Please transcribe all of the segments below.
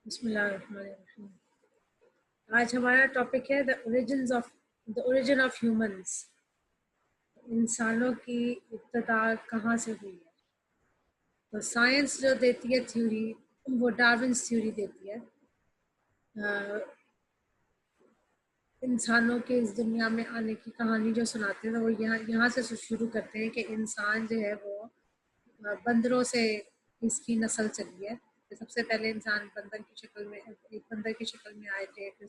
بسم اللہ الرحمن الرحیم۔ آج ہمارا ٹاپک ہے دا اوریجن آف ہیومنس، انسانوں کی ابتدا کہاں سے ہوئی ہے۔ تو سائنس جو دیتی ہے تھیوری، وہ ڈارونس تھیوری دیتی ہے انسانوں کے اس دنیا میں آنے کی کہانی جو سناتے ہیں، وہ یہاں سے شروع کرتے ہیں کہ انسان جو ہے وہ بندروں سے اس کی نسل چلی ہے۔ سب سے پہلے انسان بندر کی شکل میں آئے تھے، پھر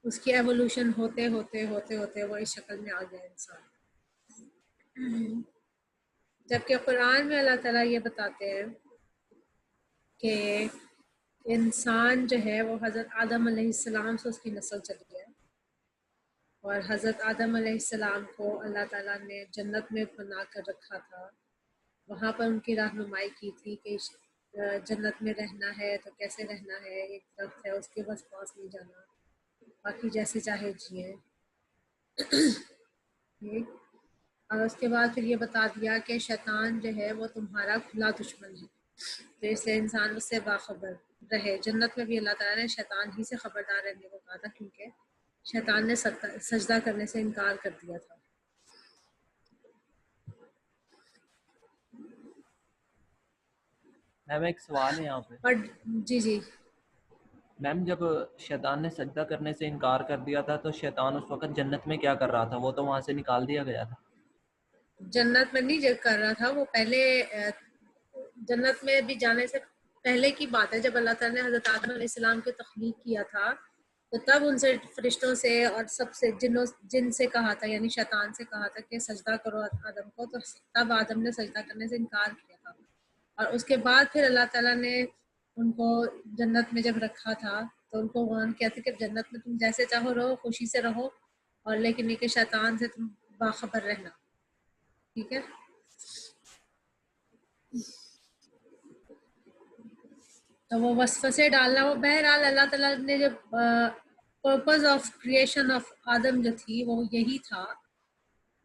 اس کی ایوولوشن ہوتے وہ اس شکل میں آ گیا انسان۔ جبکہ قرآن میں اللہ تعالیٰ یہ بتاتے ہیں کہ انسان جو ہے وہ حضرت آدم علیہ السلام سے اس کی نسل چلی ہے، اور حضرت آدم علیہ السلام کو اللہ تعالیٰ نے جنت میں بنا کر رکھا تھا، وہاں پر ان کی رہنمائی کی تھی کہ جنت میں رہنا ہے تو کیسے رہنا ہے، ایک درخت ہے اس کے بس پاس نہیں جانا، باقی جیسے چاہے جیے۔ اور اس کے بعد پھر یہ بتا دیا کہ شیطان جو ہے وہ تمہارا کھلا دشمن ہے، تو اس لیے انسان اس سے باخبر رہے۔ جنت میں بھی اللہ تعالیٰ نے شیطان ہی سے خبردار رہنے کو کہا تھا، کیونکہ شیطان نے سجدہ کرنے سے انکار کر دیا تھا۔ میم ایک سوال ہے یہاں پہ۔ اور جی میم جب شیطان نے سجدہ کرنے سے انکار کر دیا تھا تو شیطان اس وقت جنت میں کیا کر رہا تھا؟ وہ تو وہاں سے نکال دیا گیا تھا۔ جنت میں نہیں کر رہا تھا، وہ پہلے جنت میں بھی جانے سے پہلے کی بات ہے، جب اللہ تعالیٰ نے حضرت آدم علیہ السلام کی تخلیق کیا تھا تو تب ان سے فرشتوں سے اور سب سے جن سے کہا تھا، یعنی شیطان سے کہا تھا کہ سجدہ کرو آدم کو، تو تب آدم نے سجدہ کرنے سے انکار کیا تھا۔ اور اس کے بعد پھر اللہ تعالیٰ نے ان کو جنت میں جب رکھا تھا تو ان کو وارن کیا تھا کہ جنت میں تم جیسے چاہو رہو، خوشی سے رہو، اور لیکن یہ کہ شیطان سے تم باخبر رہنا، ٹھیک ہے۔ تو وہ وسوسے ڈالنا، وہ بہرحال اللہ تعالیٰ نے جب پرپز آف کریشن آف آدم جو تھی وہ یہی تھا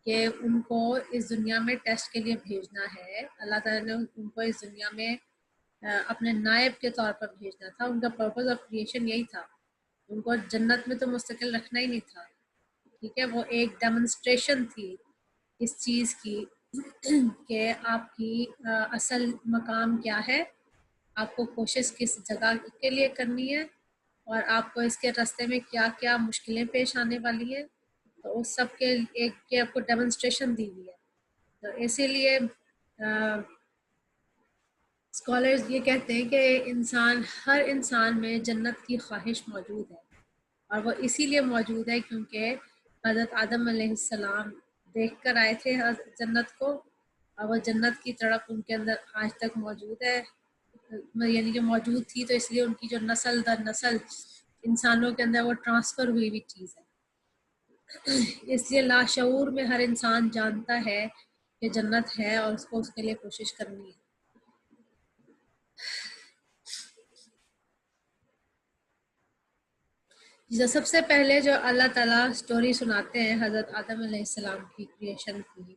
کہ ان کو اس دنیا میں ٹیسٹ کے لیے بھیجنا ہے۔ اللہ تعالیٰ نے ان کو اس دنیا میں اپنے نائب کے طور پر بھیجنا تھا۔ ان کا پرپز آف کریشن یہی تھا، ان کو جنت میں تو مستقل رکھنا ہی نہیں تھا، ٹھیک ہے۔ وہ ایک ڈیمونسٹریشن تھی اس چیز کی کہ آپ کی اصل مقام کیا ہے، آپ کو کوشش کس جگہ کے لیے کرنی ہے، اور آپ کو اس کے راستے میں کیا کیا مشکلیں پیش آنے والی ہیں، تو اس سب کے ایک آپ کو ڈیمونسٹریشن دی ہوئی ہے۔ تو اسی لیے اسکالرز یہ کہتے ہیں کہ ہر انسان میں جنت کی خواہش موجود ہے، اور وہ اسی لیے موجود ہے کیونکہ حضرت آدم علیہ السلام دیکھ کر آئے تھے جنت کو، اور وہ جنت کی تڑپ ان کے اندر آج تک موجود ہے، یعنی کہ موجود تھی، تو اس لیے ان کی جو نسل در نسل انسانوں کے اندر وہ ٹرانسفر ہوئی چیز ہے۔ اس لیے لاشعور میں ہر انسان جانتا ہے کہ جنت ہے اور اس کو اس کے لیے کوشش کرنی ہے۔ جو سب سے پہلے جو اللہ تعالیٰ سٹوری سناتے ہیں حضرت آدم علیہ السلام کی کریشن کی،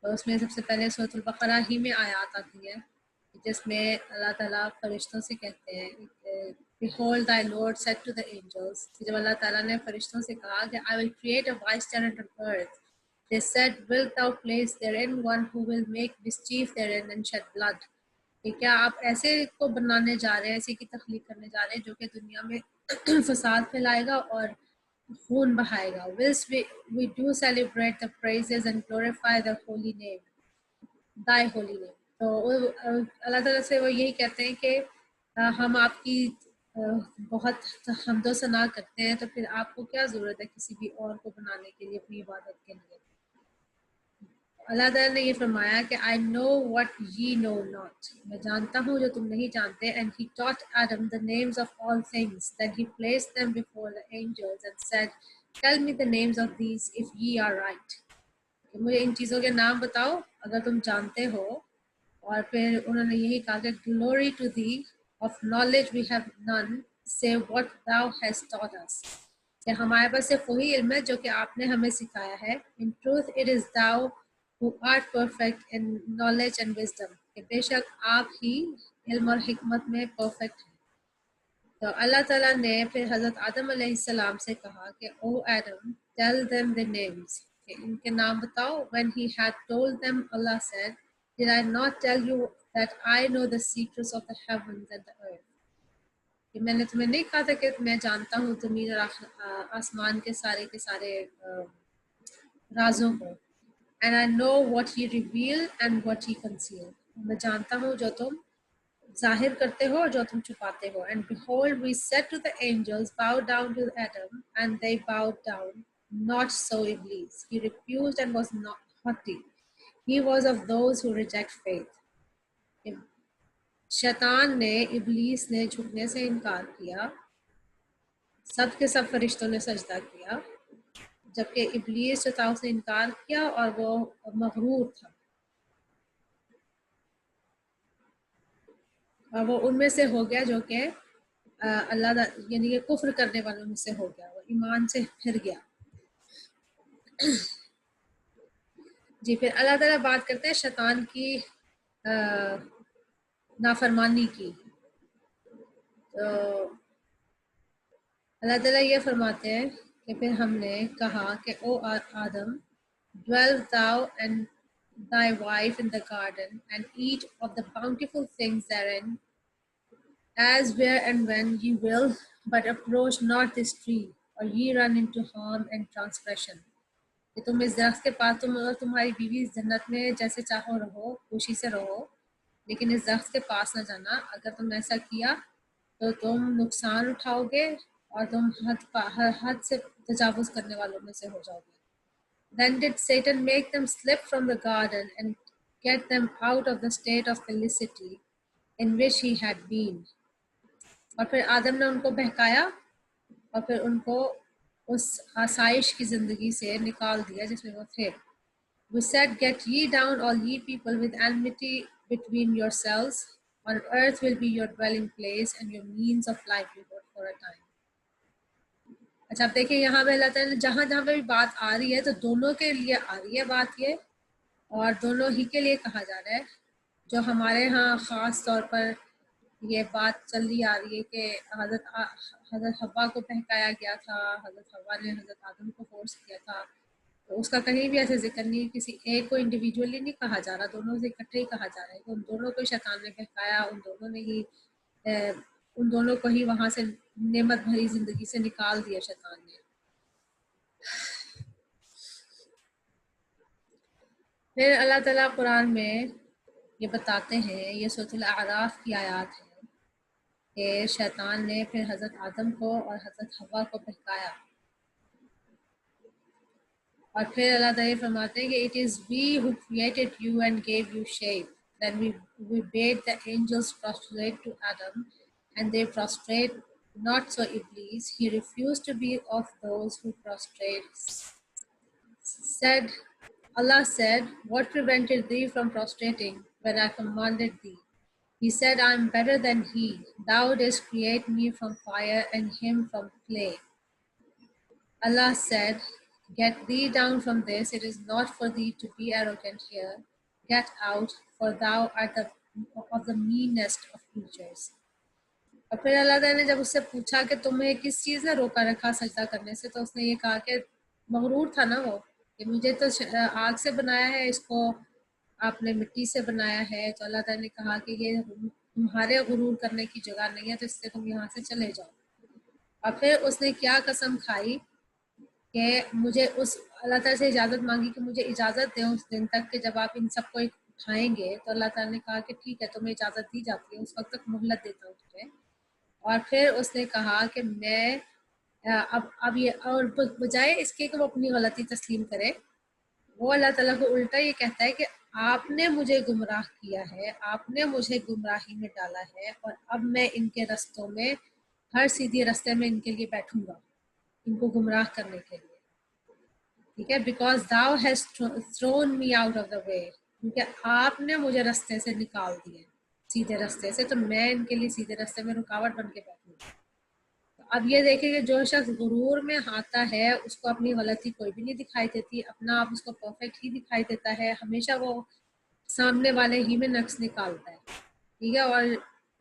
تو اس میں سب سے پہلے سورۃ البقرہ ہی میں آیات آتی ہے جس میں اللہ تعالیٰ فرشتوں سے کہتے ہیں Behold thy Lord said to the angels، جب اللہ تعالیٰ نے فرشتوں سے کہا کہ I will create a vicegerent on earth، they said wilt thou place therein one who will make mischief therein and shed blood، کہ کیا آپ ایسے کو بنانے جا رہے ہیں، ایسے کی تخلیق کرنے جا رہے ہیں جو کہ دنیا میں فساد پھیلائے گا اور خون بہائے گا۔ Whilst we do celebrate the praises and glorify the holy name، thy holy name۔ تو اللہ تعالیٰ سے وہ یہی کہتے ہیں کہ ہم آپ کی بہت حمد و ثنا کرتے ہیں، تو پھر آپ کو کیا ضرورت ہے کسی بھی اور کو بنانے کے لیے اپنی عبادت کے لیے۔ اللہ تعالیٰ نے یہ فرمایا کہ I know what ye know not، میں جانتا ہوں جو تم نہیں جانتے۔ And he taught Adam the names of all things، then he placed them before the angels and said tell me the names of these if ye are right، کہ مجھے ان چیزوں کے نام بتاؤ اگر تم جانتے ہو۔ اور پھر انہوں نے یہی کہا کہ glory to thee of knowledge we have none save what thou hast taught us، کہ ہمارے پاس صرف وہی علم ہے جو کہ آپ نے ہمیں سکھایا ہے۔ In truth it is thou who art perfect in knowledge and wisdom، کہ بے شک آپ ہی علم اور حکمت میں پرفیکٹ ہیں. تو اللہ تعالیٰ نے پھر حضرت آدم علیہ السلام سے کہا کہ او Adam tell them the names, کہ ان کے نام بتاؤ. when he had told them, Allah said, did I not tell you that I know the secrets of the heavens and the earth, کہ میں نے تمہیں نہیں کہا تھا کہ میں جانتا ہوں زمین اور آسمان کے سارے رازوں کو. and I know what he revealed and what he concealed, میں جانتا ہوں جو تم ظاہر کرتے ہو اور جو تم چھپاتے ہو. and behold, we said to the angels, bow down to Adam, and they bowed down. not so Iblis. He refused and was not haughty. He was of those who reject faith. شیطان نے ابلیس نے جھکنے سے انکار کیا. سب کے سب فرشتوں نے سجدہ کیا جبکہ ابلیس جو تھا اس نے انکار کیا اور وہ مغرور تھا اور وہ ان میں سے ہو گیا جو کہ اللہ یعنی کہ کفر کرنے والوں میں سے ہو گیا, وہ ایمان سے پھر گیا. جی پھر اللہ تعالیٰ بات کرتے ہیں شیطان کی نافرمانی کی. تو اللہ تعالیٰ یہ فرماتے ہیں کہ پھر ہم نے کہا کہ او آدم, dwell thou and thy wife in the garden and eat of the bountiful things therein, as where and when ye will, but approach not this tree, or ye run into harm and transgression. کہ تم اس درخت کے پاس تم اور تمہاری بیوی جنت میں جیسے چاہو رہو, خوشی سے رہو, لیکن اس درخت کے پاس نہ جانا. اگر تم ایسا کیا تو تم نقصان اٹھاؤ گے اور تم حد سے تجاوز کرنے والوں میں سے ہو جاؤ گے. Then did Satan make them slip from the garden and get them out of the state of felicity in which he had been. اور پھر آدم نے ان کو بہکایا اور پھر ان کو اس آسائش کی زندگی سے نکال دیا جس میں وہ تھے. We said, get ye down all ye people with enmity between yourselves, on earth will be your dwelling place and your means of livelihood for a time. اچھا اب دیکھیں یہاں پہ اللہ تعالیٰ جہاں جہاں پہ بھی بات آ رہی ہے تو دونوں کے لیے آ رہی ہے بات یہ, اور دونوں ہی کے لیے کہا جا رہا ہے. جو ہمارے ہاں خاص طور پر یہ بات چل رہی آ رہی ہے کہ حضرت حوا کو بہکایا گیا تھا, حضرت حوا نے حضرت آدم کو فورس کیا تھا, تو اس کا کہیں بھی ایسے ذکر نہیں, کسی ایک کو انڈیویجولی نہیں کہا جا رہا, دونوں سے اکٹھے ہی کہا جا رہا ہے کہ ان دونوں کو شیطان نے بہکایا, ان دونوں کو ہی وہاں سے نعمت بھری زندگی سے نکال دیا شیطان نے. پھر اللہ تعالیٰ قرآن میں یہ بتاتے ہیں, یہ سورۃ الاعراف کی آیات ہے کہ شیطان نے پھر حضرت آدم کو اور حضرت حوا کو بہکایا. اور پھر اللہ تعالیٰ فرماتے ہیں کہ it is we who created you and gave you shape. Then we bade the angels prostrate to Adam, and they prostrate. Not so Iblis. He refused to be of those who prostrate. Allah said, what prevented thee from prostrating when I commanded thee? He said, I am better than he. Thou didst create me from fire and him from clay. Allah said, get thee down from this. It is not for thee to be arrogant here. Get out, for thou art of the meanest of creatures. اور پھر اللہ تعالیٰ نے جب اس سے پوچھا کہ تمہیں کس چیز نے روکا رکھا سجدہ کرنے سے, تو اس نے یہ کہا کہ مغرور تھا نا وہ, کہ مجھے تو آگ سے بنایا ہے, اس کو آپ نے مٹی سے بنایا ہے. تو اللہ تعالیٰ نے کہا کہ یہ تمہارے غرور کرنے کی جگہ نہیں ہے, تو اس سے تم یہاں سے چلے جاؤ. اور پھر اس نے کیا قسم کھائی کہ مجھے اس اللہ تعالیٰ سے اجازت مانگی کہ مجھے اجازت دیں اس دن تک کہ جب آپ ان سب کو اٹھائیں گے. تو اللہ تعالیٰ نے کہا کہ ٹھیک ہے, تمہیں اجازت دی جاتی ہے, اس وقت تک مہلت دیتا ہوں تمہیں. اور پھر اس نے کہا کہ میں اب یہ, اور بجائے اس کے کہ وہ اپنی غلطی تسلیم کرے, وہ اللہ تعالیٰ کو الٹا یہ کہتا ہے کہ آپ نے مجھے گمراہ کیا ہے, آپ نے مجھے گمراہی میں ڈالا ہے, اور اب میں ان کے رستوں میں ہر سیدھی رستے میں ان کے لیے بیٹھوں گا, ان کو گمراہ کرنے کے لیے. ٹھیک ہے, because thou hast thrown me out of the way, کیونکہ آپ نے مجھے رستے سے نکال دیے, سیدھے رستے سے, تو میں ان کے لیے سیدھے رستے میں رکاوٹ بن کے بیٹھوں گا. اب یہ دیکھیں کہ جو شخص غرور میں آتا ہے اس کو اپنی غلطی کوئی بھی نہیں دکھائی دیتی, اپنا آپ اس کو پرفیکٹ ہی دکھائی دیتا ہے, ہمیشہ وہ سامنے والے ہی میں نقص نکالتا ہے، ٹھیک ہے. اور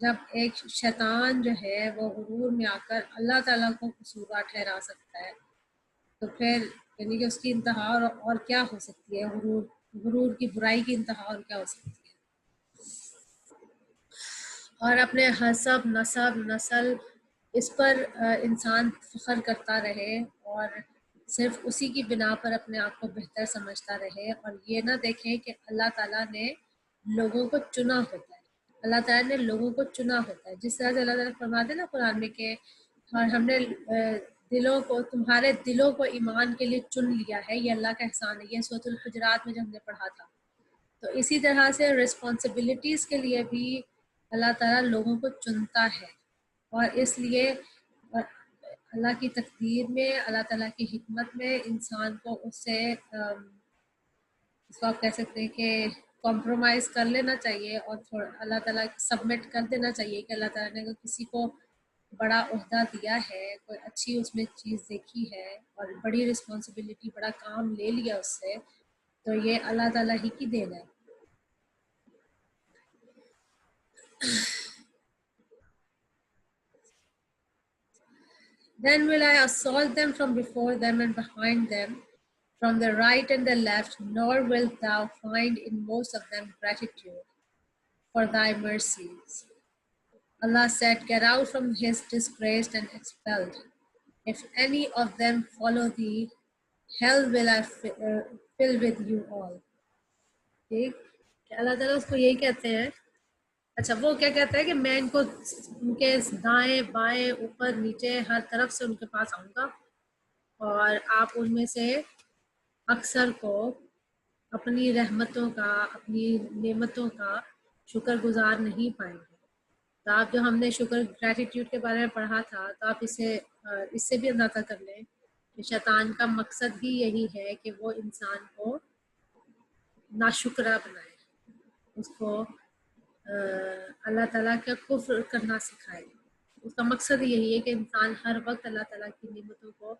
جب ایک شیطان جو ہے وہ غرور میں آ کر اللہ تعالیٰ کو قصوروار ٹھہرا سکتا ہے تو پھر یعنی کہ اس کی انتہا اور کیا ہو سکتی ہے، غرور کی برائی کی انتہا اور کیا ہو سکتی ہے. اور اپنے حسب نسل اس پر انسان فخر کرتا رہے اور صرف اسی کی بنا پر اپنے آپ کو بہتر سمجھتا رہے، اور یہ نہ دیکھیں کہ اللہ تعالیٰ نے لوگوں کو چنا ہوتا ہے. اللہ تعالیٰ نے لوگوں کو چنا ہوتا ہے، جس طرح سے اللہ تعالیٰ فرماتے ہیں نا قرآن میں کہ اور ہم نے دلوں کو، تمہارے دلوں کو ایمان کے لیے چن لیا ہے. یہ اللہ کا احسان ہے. یہ سورۃ الحجرات میں جو ہم نے پڑھا تھا. تو اسی طرح سے رسپانسبلٹیز کے لیے بھی اللہ تعالیٰ لوگوں کو چنتا ہے، اور اس لیے اللہ کی تقدیر میں، اللہ تعالیٰ کی حکمت میں انسان کو اس سے اس کو آپ کہہ سکتے ہیں کہ کمپرومائز کر لینا چاہیے اور تھوڑا اللہ تعالیٰ سبمٹ کر دینا چاہیے کہ اللہ تعالیٰ نے اگر کسی کو بڑا عہدہ دیا ہے، کوئی اچھی اس میں چیز دیکھی ہے اور بڑی رسپانسبلٹی، بڑا کام لے لیا اس سے، تو یہ اللہ تعالیٰ ہی کی دین ہے. Then will I assault them from before them and behind them, from the right and the left, nor wilt thou find in most of them gratitude for thy mercies. Allah said, get out from his disgraced and expelled. If any of them follow thee, hell will I fill with you all. ٹھیک کہ اللہ تعالیٰ اس کو یہی کہتے ہیں. اچھا وہ کیا کہتا ہے کہ میں ان کو ان کے دائیں بائیں اوپر نیچے ہر طرف سے ان کے پاس آؤں گا، اور آپ ان میں سے اکثر کو اپنی رحمتوں کا، اپنی نعمتوں کا شکر گزار نہیں پائیں گے. تو آپ جو ہم نے شکر گریٹیٹیوڈ کے بارے میں پڑھا تھا، تو آپ اس سے بھی اندازہ کر لیں کہ شیطان کا مقصد بھی یہی ہے کہ وہ انسان کو ناشکرہ بنائے، اس کو اللہ تعالیٰ کا کفر کرنا سکھائے. اس کا مقصد یہی ہے کہ انسان ہر وقت اللہ تعالیٰ کی نعمتوں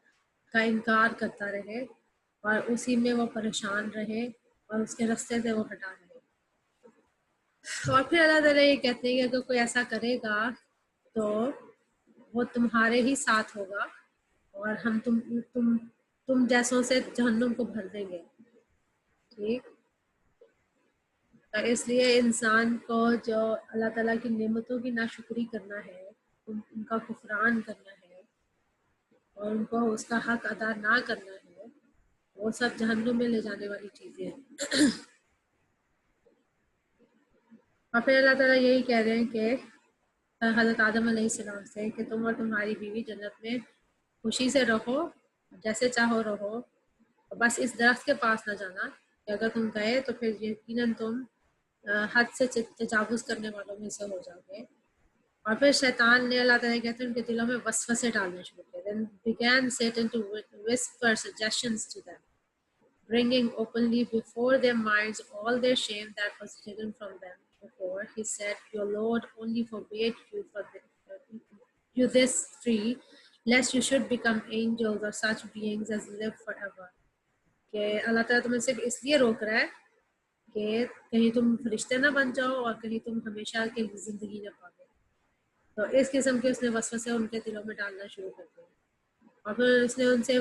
کا انکار کرتا رہے اور اسی میں وہ پریشان رہے اور اس کے راستے سے وہ ہٹا رہے. اور پھر اللہ تعالیٰ یہ کہتے ہیں کہ اگر کوئی ایسا کرے گا تو وہ تمہارے ہی ساتھ ہوگا اور ہم تم جیسوں سے جہنم کو بھر دیں گے. ٹھیک، اس لیے انسان کو جو اللہ تعالیٰ کی نعمتوں کی ناشکری کرنا ہے، ان کا کفران کرنا ہے اور ان کو اس کا حق ادا نہ کرنا ہے، وہ سب جہنم میں لے جانے والی چیزیں ہیں. اور پھر اللہ تعالیٰ یہی کہہ رہے ہیں کہ حضرت آدم علیہ السلام سے کہ تم اور تمہاری بیوی جنت میں خوشی سے رہو، جیسے چاہو رہو، بس اس درخت کے پاس نہ جانا کہ اگر تم گئے تو پھر یقیناً تم حد سے تجاوز کرنے والوں میں سے ہو جاؤ گے. اور پھر شیطان نے، اللہ تعالیٰ کہتے ہیں، ان کے دلوں میں وسوسے ڈالنے شروع کیے. Then began Satan to whisper suggestions to them, bringing openly before their minds all their shame that was hidden from them before. He said, your Lord only forbade you this tree, lest you should become angels or such beings as live forever. کہ اللہ تعالیٰ تمہیں صرف اس لیے روک رہا ہے کہ کہیں تم فرشتے نہ بن جاؤ اور کہیں تم ہمیشہ کے لیے زندگی نہ پاؤ. تو اس قسم کے اس نے وسوسے ان کے دلوں میں ڈالنا شروع کر دیا. اور پھر اس نے ان سے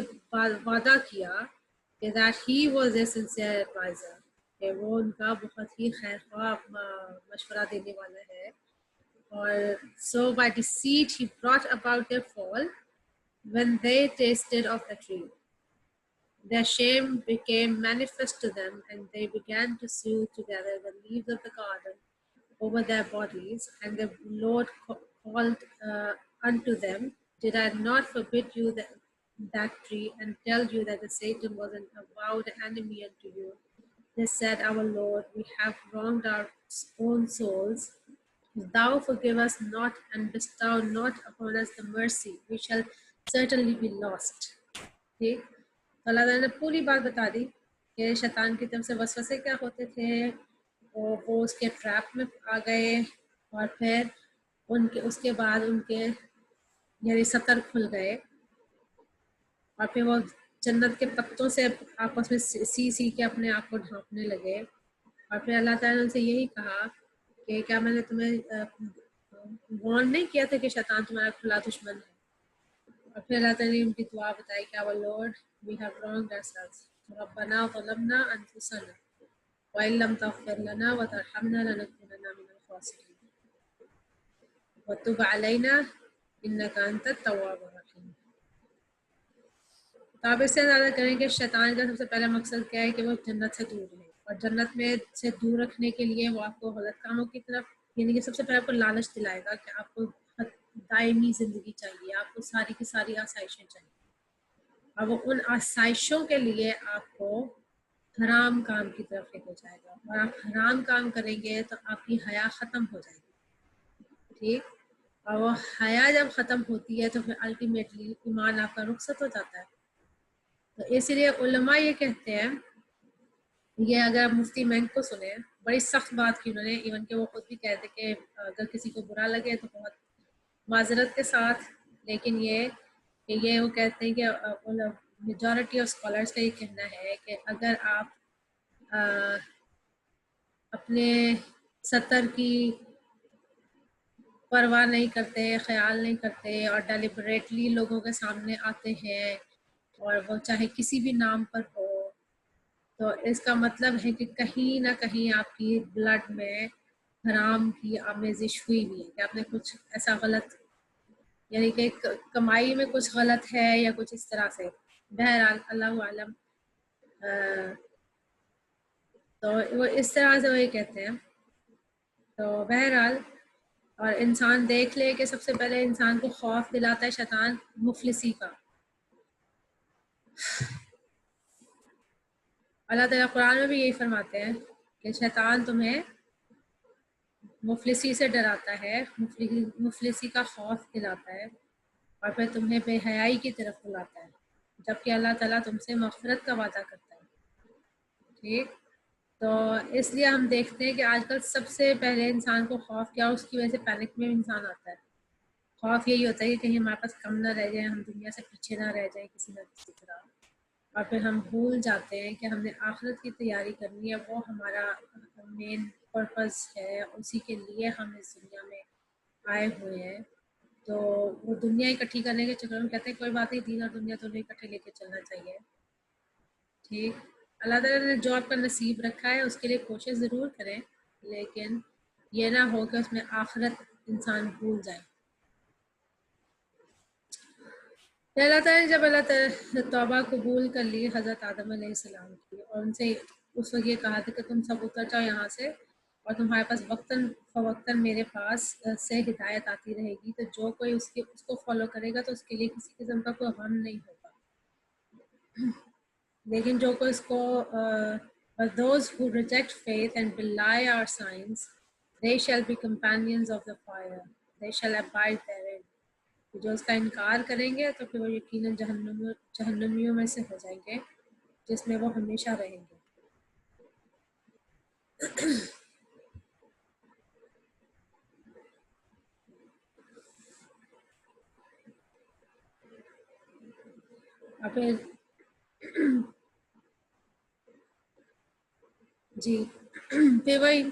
وعدہ کیا کہ that he was a sincere advisor، کہ وہ ان کا بہت ہی خیر خواہ مشورہ دینے والا ہے. اور so by deceit he brought about their fall when they tasted of the tree. Their shame became manifest to them, and they began to sew together the leaves of the garden over their bodies. And the Lord called unto them, did I not forbid you that tree and tell you that the Satan was an avowed enemy unto you? They said, our Lord, we have wronged our own souls. Thou forgive us not and bestow not upon us the mercy. We shall certainly be lost. ٹھیک، اللہ تعالیٰ نے پوری بات بتا دی کہ شیطان کی طرف سے وسوسے کیا ہوتے تھے. وہ اس کے ٹریپ میں آ گئے اور پھر اس کے بعد ان کے یعنی سطر کھل گئے اور پھر وہ جنت کے پتوں سے آپس میں سی کے اپنے آپ کو ڈھانپنے لگے. اور پھر اللہ تعالیٰ نے ان سے یہی کہا کہ کیا میں نے تمہیں وارن نہیں کیا تھا کہ شیطان تمہارا کھلا دشمن ہے. اور پھر اللہ تعالیٰ نے ان کی دعا بتائی کہ our Lord we have wronged ourselves ربنا ظلمنا انفسنا وإن لم تغفر لنا وترحمنا لنكونن من الخاسرين وتب علينا إنك أنت التواب الرحيم. تو آپ اس سے زیادہ کریں کہ شیطان کا سب سے پہلا مقصد کیا ہے کہ وہ جنت سے دور رہے، اور جنت میں سے دور رکھنے کے لیے وہ آپ کو غلط کاموں کی طرف، یعنی کہ سب سے پہلے آپ کو لالچ دلائے گا کہ آپ کو دائمی زندگی چاہیے، آپ کو ساری کی ساری آسائشیں چاہیے، اور وہ ان آسائشوں کے لیے آپ کو حرام کام کی طرف لے کے جائے گا، اور آپ حرام کام کریں گے تو آپ کی حیا ختم ہو جائے گی. ٹھیک، اور وہ حیا جب ختم ہوتی ہے تو پھر الٹیمیٹلی ایمان آپ کا رخصت ہو جاتا ہے. تو اسی لیے علماء یہ کہتے ہیں، یہ اگر مفتی مینگ کو سنیں، بڑی سخت بات کی انہوں نے، ایون کہ وہ خود بھی کہتے کہ اگر کسی کو برا لگے تو بہت معذرت کے ساتھ، لیکن یہ وہ کہتے ہیں کہ میجورٹی آف اسکالرس کا یہ کہنا ہے کہ اگر آپ اپنے سطر کی پرواہ نہیں کرتے، خیال نہیں کرتے، اور ڈیلیبریٹلی لوگوں کے سامنے آتے ہیں، اور وہ چاہے کسی بھی نام پر ہو، تو اس کا مطلب ہے کہ کہیں نہ کہیں آپ کی بلڈ میں حرام کی آمیزش ہوئی ہے، کہ آپ نے کچھ ایسا غلط، یعنی کہ کمائی میں کچھ غلط ہے یا کچھ اس طرح سے. بہرحال اللہ عالم. تو وہ اس طرح سے وہی کہتے ہیں. تو بہرحال، اور انسان دیکھ لے کہ سب سے پہلے انسان کو خوف دلاتا ہے شیطان مفلسی کا. اللہ تعالیٰ قرآن میں بھی یہی فرماتے ہیں کہ شیطان تمہیں مفلسی سے ڈراتا ہے، مفلسی کا خوف دلاتا ہے، اور پھر تمہیں بے حیائی کی طرف بلاتا ہے، جبکہ اللہ تعالیٰ تم سے مغفرت کا وعدہ کرتا ہے. ٹھیک، تو اس لیے ہم دیکھتے ہیں کہ آج کل سب سے پہلے انسان کو خوف کیا، اس کی وجہ سے پینک میں انسان آتا ہے. خوف یہی ہوتا ہے کہ کہیں ہمارے پاس کم نہ رہ جائیں، ہم دنیا سے پیچھے نہ رہ جائیں کسی نہ کسی طرح، اور پھر ہم بھول جاتے ہیں کہ ہم نے آخرت کی تیاری کرنی ہے، وہ ہمارا مین پرپس ہے، اسی کے لیے ہم اس دنیا میں آئے ہوئے ہیں. تو وہ دنیا اکٹھی کرنے کے چکر میں کہتے ہیں کوئی بات نہیں، دین اور دنیا دونوں اکٹھے لے کے چلنا چاہیے. ٹھیک، اللہ تعالیٰ نے جو آپ کا نصیب رکھا ہے اس کے لیے کوشش ضرور کریں، لیکن یہ نہ ہو کہ اس میں آخرت انسان بھول جائے. اللہ تعالیٰ نے جب اللہ تعالیٰ نے توبہ قبول کر لی حضرت آدم علیہ السلام کی، اور ان سے اس وقت یہ کہا تھا کہ تم سب اتر جاؤ یہاں سے، اور تمہارے پاس وقتاً فوقتاً میرے پاس سے ہدایت آتی رہے گی، تو جو کوئی اس کو فالو کرے گا تو اس کے لیے کسی قسم کا کوئی غم نہیں ہوگا. لیکن جو کوئی اس کو but those who reject faith and belie our signs, they shall be companions of the fire, they shall abide therein. جو اس کا انکار کریں گے تو پھر وہ یقیناً جہنمیوں میں سے ہو جائیں گے جس میں وہ ہمیشہ رہیں گے. اور پھر جی پھر وہی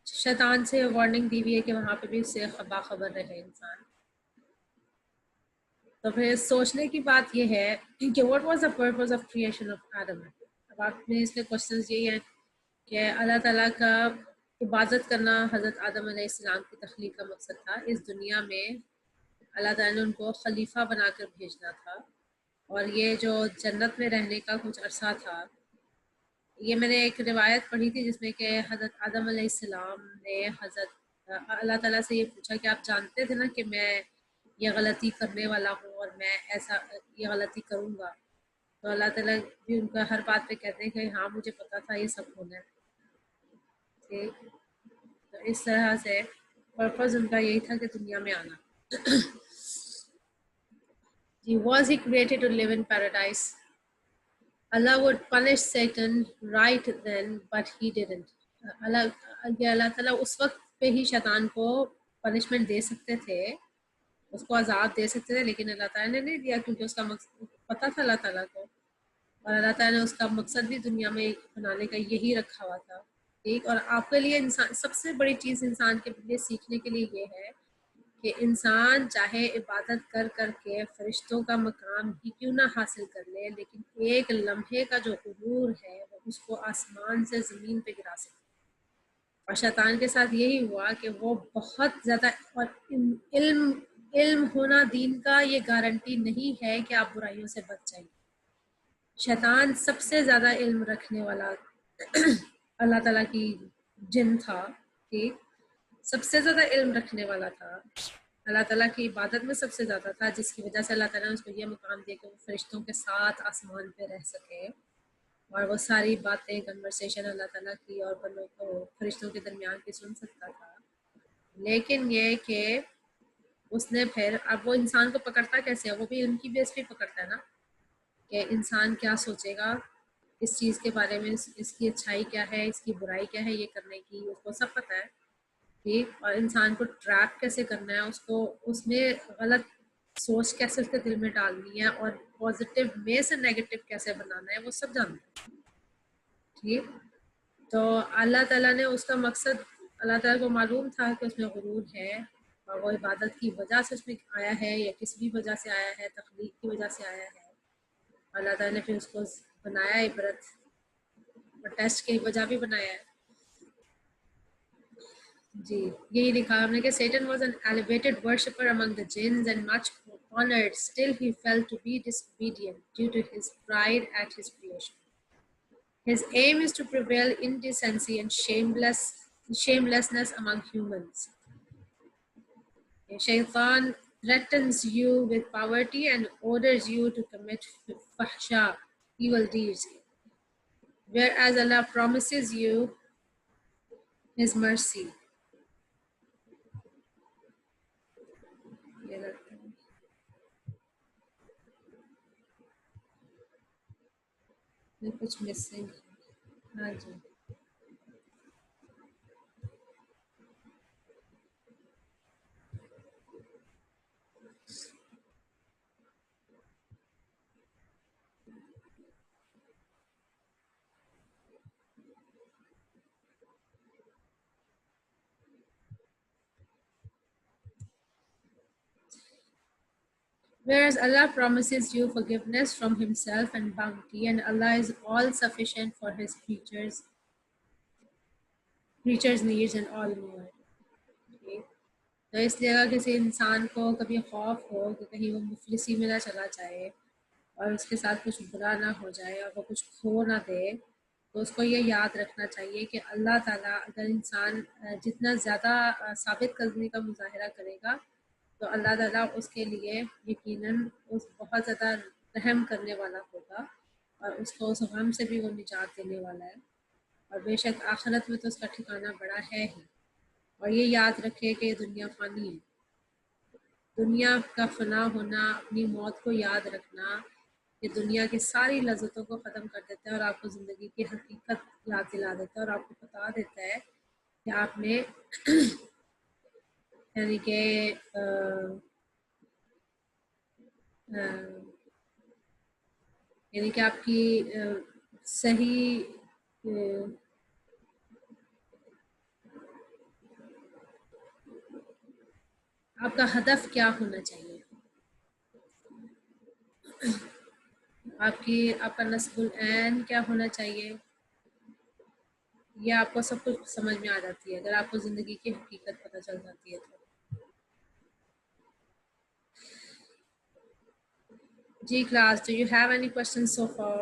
شیطان سے وارننگ دی ہوئی ہے کہ وہاں پہ بھی اس سے باخبر رہے انسان. تو پھر سوچنے کی بات یہ ہے کہ what was the purpose of creation of آدم. اب آپ نے اس کے کوشچنز یہی ہیں کہ اللہ تعالیٰ کا عبادت کرنا حضرت آدم علیہ السلام کی تخلیق کا مقصد تھا. اس دنیا میں اللہ تعالیٰ نے ان کو خلیفہ بنا کر بھیجنا تھا، اور یہ جو جنت میں رہنے کا کچھ عرصہ تھا، یہ میں نے ایک روایت پڑھی تھی جس میں کہ حضرت آدم علیہ السلام نے حضرت اللہ تعالیٰ سے یہ پوچھا کہ آپ جانتے تھے نا کہ میں یہ غلطی کرنے والا ہوں اور میں ایسا یہ غلطی کروں گا. تو اللہ تعالیٰ بھی ان کا ہر بات پہ کہتے ہیں کہ ہاں مجھے پتا تھا یہ سب ہونا ہے. ٹھیک، تو اس طرح سے پرپز ان کا یہی تھا کہ دنیا میں آنا. Was he created to live in paradise? Allah would punish Satan right then, but he didn't. اللہ تعالیٰ اس وقت پہ ہی شیطان کو پنشمنٹ دے سکتے تھے، اس کو عذاب دے سکتے تھے، لیکن اللہ تعالیٰ نے نہیں دیا کیونکہ اس کا مقصد پتہ تھا اللہ تعالیٰ کو، اور اللہ تعالیٰ نے اس کا مقصد بھی دنیا میں بنانے کا یہی رکھا ہوا تھا ٹھیک. اور آپ کے لیے انسان سب سے بڑی چیز انسان کے لیے سیکھنے کے لیے یہ ہے کہ انسان چاہے عبادت کر کر کے فرشتوں کا مقام ہی کیوں نہ حاصل کر لے، لیکن ایک لمحے کا جو غرور ہے وہ اس کو آسمان سے زمین پہ گرا سکتا ہے. اور شیطان کے ساتھ یہی ہوا کہ وہ بہت زیادہ، اور علم علم ہونا دین کا یہ گارنٹی نہیں ہے کہ آپ برائیوں سے بچ جائیں. شیطان سب سے زیادہ علم رکھنے والا اللہ تعالیٰ کی جن تھا، ٹھیک، سب سے زیادہ علم رکھنے والا تھا، اللہ تعالیٰ کی عبادت میں سب سے زیادہ تھا، جس کی وجہ سے اللہ تعالیٰ نے اس کو یہ مقام دیا کہ وہ فرشتوں کے ساتھ آسمان پہ رہ سکے اور وہ ساری باتیں کنورسیشن اللہ تعالیٰ کی اور بندوں کو فرشتوں کے درمیان کی سن سکتا تھا. لیکن یہ کہ اس نے پھر، اب وہ انسان کو پکڑتا کیسے ہے، وہ بھی علم کی بیس پہ پکڑتا ہے نا، کہ انسان کیا سوچے گا اس چیز کے بارے میں، اس کی اچھائی کیا ہے، اس کی برائی کیا ہے، یہ کرنے کی اس کو سب پتہ ہے. ٹھیک. اور انسان کو ٹریپ کیسے کرنا ہے، اس کو اس میں غلط سوچ کیسے اس کے دل میں ڈالنی ہے اور پازیٹیو میں سے نیگیٹو کیسے بنانا ہے، وہ سب جانتا ہے. ٹھیک. تو اللہ تعالیٰ نے اس کا مقصد، اللہ تعالیٰ کو معلوم تھا کہ اس میں غرور ہے اور وہ عبادت کی وجہ سے اس میں آیا ہے یا کسی بھی وجہ سے آیا ہے، تخلیق کی وجہ سے آیا ہے. اللہ تعالیٰ نے پھر اس کو بنایا عبرت اور ٹیسٹ کی وجہ بھی بنایا ہے. جی یہی لکھا ہم نے کہ Satan was an elevated worshipper among the jinns and much honored. Still he fell to be disobedient due to his pride at his creation. His aim is to prevail in decency and shamelessness among humans. Shaitan threatens you with poverty and orders you to commit fahsha, evil deeds, whereas Allah promises you His mercy. کچھ missing. ہاں جی. Whereas Allah promises you forgiveness from Himself and bounty, and Allah is all sufficient for His creatures' needs and all more. Okay. تو اس لیے اگر کسی انسان کو کبھی خوف ہو کہ کہیں وہ مفلسی میں نہ چلا جائے اور اس کے ساتھ کچھ برا نہ ہو جائے اور وہ کچھ کھو نہ دے، تو اس کو یہ یاد رکھنا چاہیے کہ اللہ تعالیٰ، اگر انسان جتنا زیادہ ثابت قدمی کا مظاہرہ کرے گا تو اللہ تعالیٰ اس کے لیے یقیناً اس بہت زیادہ رحم کرنے والا ہوگا اور اس کو اس غم سے بھی وہ نجات دینے والا ہے. اور بے شک آخرت میں تو اس کا ٹھکانہ بڑا ہے ہی. اور یہ یاد رکھے کہ دنیا فانی ہے، دنیا کا فنا ہونا، اپنی موت کو یاد رکھنا، یہ دنیا کی ساری لذتوں کو ختم کر دیتا ہے اور آپ کو زندگی کی حقیقت یاد دلا دیتا ہے اور آپ کو بتا دیتا ہے کہ آپ نے یعنی کہ یعنی کہ آپ کی صحیح آپ کا ہدف کیا ہونا چاہیے، آپ کا نصب العین کیا ہونا چاہیے. یہ آپ کو سب کچھ سمجھ میں آ جاتی ہے اگر آپ کو زندگی کی حقیقت پتہ چل جاتی ہے تو. جی class, do you have any questions so far?